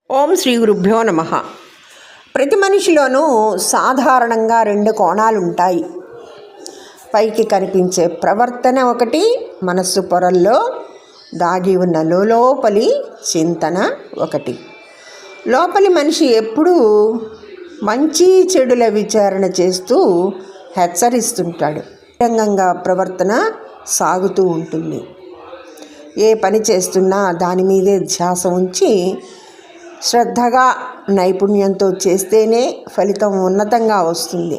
ఓం శ్రీ గురుభ్యో నమః. ప్రతి మనిషిలోనూ సాధారణంగా రెండు కోణాలు ఉంటాయి. పైకి కనిపించే ప్రవర్తన ఒకటి, మనస్సు పొరల్లో దాగి ఉన్న లోపలి చింతన ఒకటి. లోపలి మనిషి ఎప్పుడూ మంచి చెడుల విచారణ చేస్తూ హెచ్చరిస్తుంటాడు. బహిరంగంగా ప్రవర్తన సాగుతూ ఉంటుంది. ఏ పని చేస్తున్నా దాని మీదే ధ్యాస ఉంచి శ్రద్ధగా నైపుణ్యంతో చేస్తేనే ఫలితం ఉన్నతంగా వస్తుంది.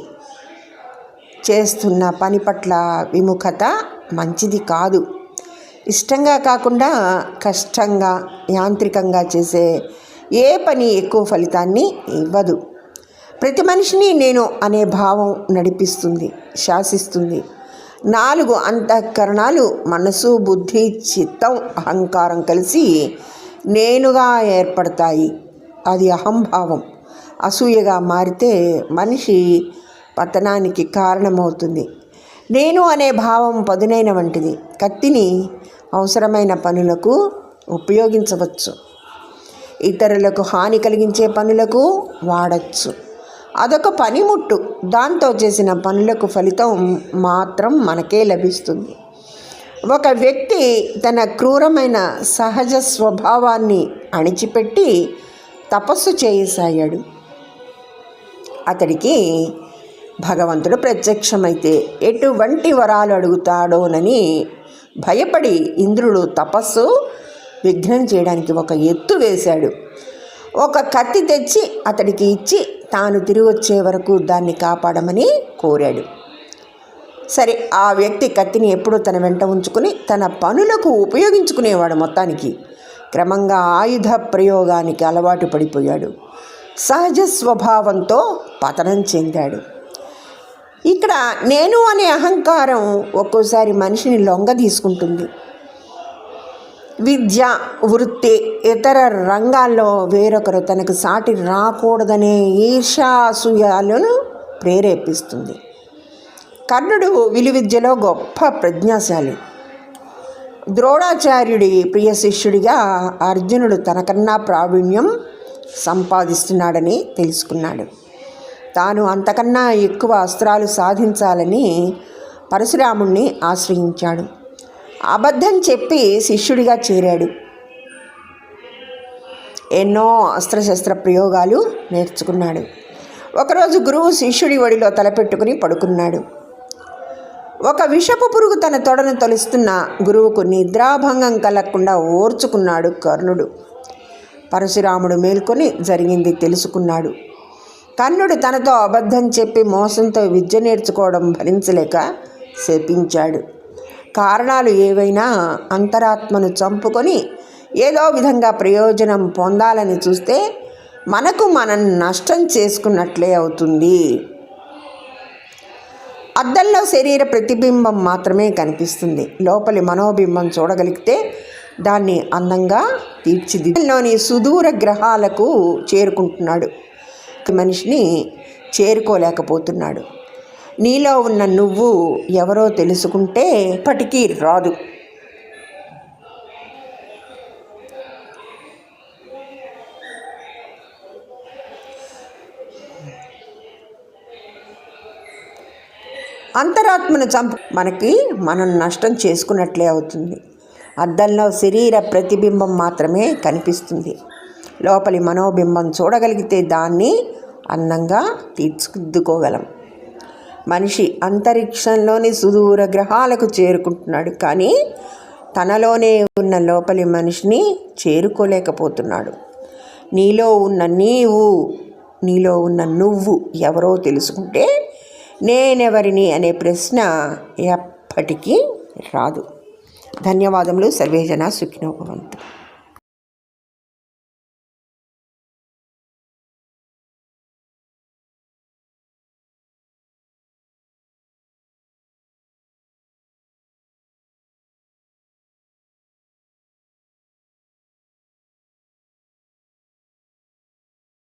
చేస్తున్న పని పట్ల విముఖత మంచిది కాదు. ఇష్టంగా కాకుండా కష్టంగా యాంత్రికంగా చేసే ఏ పని ఎక్కువ ఫలితాన్ని ఇవ్వదు. ప్రతి మనిషిని నేను అనే భావం నడిపిస్తుంది, శాసిస్తుంది. 4 అంతఃకరణాలు మనసు, బుద్ధి, చిత్తం, అహంకారం కలిసి నేనుగా ఏర్పడతాయి. అది అహంభావం అసూయగా మారితే మనిషి పతనానికి కారణమవుతుంది. నేను అనే భావం పదునైన వంటిది. కత్తిని అవసరమైన పనులకు ఉపయోగించవచ్చు, ఇతరులకు హాని కలిగించే పనులకు వాడచ్చు. అదొక పనిముట్టు. దాంతో చేసిన పనులకు ఫలితం మాత్రం మనకే లభిస్తుంది. ఒక వ్యక్తి తన క్రూరమైన సహజ స్వభావాన్ని అణిచిపెట్టి తపస్సు చేయసాగాడు. అతడికి భగవంతుడు ప్రత్యక్షమైతే ఎటువంటి వరాలు అడుగుతాడోనని భయపడి ఇంద్రుడు తపస్సు విఘ్నం చేయడానికి ఒక ఎత్తు వేశాడు. ఒక కత్తి తెచ్చి అతడికి ఇచ్చి తాను తిరిగి వచ్చే వరకు దాన్ని కాపాడమని కోరాడు. సరే, ఆ వ్యక్తి కత్తిని ఎప్పుడూ తన వెంట ఉంచుకుని తన పనులకు ఉపయోగించుకునేవాడు. మొత్తానికి క్రమంగా ఆయుధ ప్రయోగానికి అలవాటు పడిపోయాడు. సహజ స్వభావంతో పతనం చెందాడు. ఇక్కడ నేను అనే అహంకారం ఒక్కోసారి మనిషిని లొంగ తీసుకుంటుంది. విద్య, వృత్తి, ఇతర రంగాల్లో వేరొకరు తనకు సాటి రాకూడదనే ఈర్ష్యాసూయాలను ప్రేరేపిస్తుంది. కర్ణుడు విలువిద్యలో గొప్ప ప్రజ్ఞాశాలి. ద్రోణాచార్యుడి ప్రియ శిష్యుడిగా అర్జునుడు తనకన్నా ప్రావీణ్యం సంపాదిస్తున్నాడని తెలుసుకున్నాడు. తాను అంతకన్నా ఎక్కువ అస్త్రాలు సాధించాలని పరశురాముణ్ణి ఆశ్రయించాడు. అబద్ధం చెప్పి శిష్యుడిగా చేరాడు. ఎన్నో అస్త్రశస్త్ర ప్రయోగాలు నేర్చుకున్నాడు. ఒకరోజు గురువు శిష్యుడి ఒడిలో తలపెట్టుకుని పడుకున్నాడు. ఒక విషపు పురుగు తన తొడను తొలుస్తున్న గురువుకు నిద్రాభంగం కలగకుండా ఓర్చుకున్నాడు కర్ణుడు. పరశురాముడు మేల్కొని జరిగింది తెలుసుకున్నాడు. కర్ణుడు తనతో అబద్ధం చెప్పి మోసంతో విద్య నేర్చుకోవడం భరించలేక శపించాడు. కారణాలు ఏవైనా అంతరాత్మను చంపుకొని ఏదో విధంగా ప్రయోజనం పొందాలని చూస్తే మనకు మనం నష్టం చేసుకున్నట్లే అవుతుంది. అద్దంలో శరీర ప్రతిబింబం మాత్రమే కనిపిస్తుంది. లోపలి మనోబింబం చూడగలిగితే దాన్ని అందంగా తీర్చిదిద్దులోని సుదూర గ్రహాలకు చేరుకుంటున్నాడు. మనిషిని చేరుకోలేకపోతున్నాడు. నీలో ఉన్న నువ్వు ఎవరో తెలుసుకుంటే ఇప్పటికీ రాదు. అంతరాత్మను మనకి మనం నష్టం చేసుకున్నట్లే అవుతుంది. అద్దంలో శరీర ప్రతిబింబం మాత్రమే కనిపిస్తుంది. లోపలి మనోబింబం చూడగలిగితే దాన్ని అందంగా తీర్చిదిద్దుకోగలం. మనిషి అంతరిక్షంలోని సుదూర గ్రహాలకు చేరుకుంటున్నాడు, కానీ తనలోనే ఉన్న లోపలి మనిషిని చేరుకోలేకపోతున్నాడు. నీలో ఉన్న నువ్వు ఎవరో తెలుసుకుంటే నేనెవరిని అనే ప్రశ్న ఎప్పటికీ రాదు. ధన్యవాదములు. సర్వేజన సుఖినో భవంతు.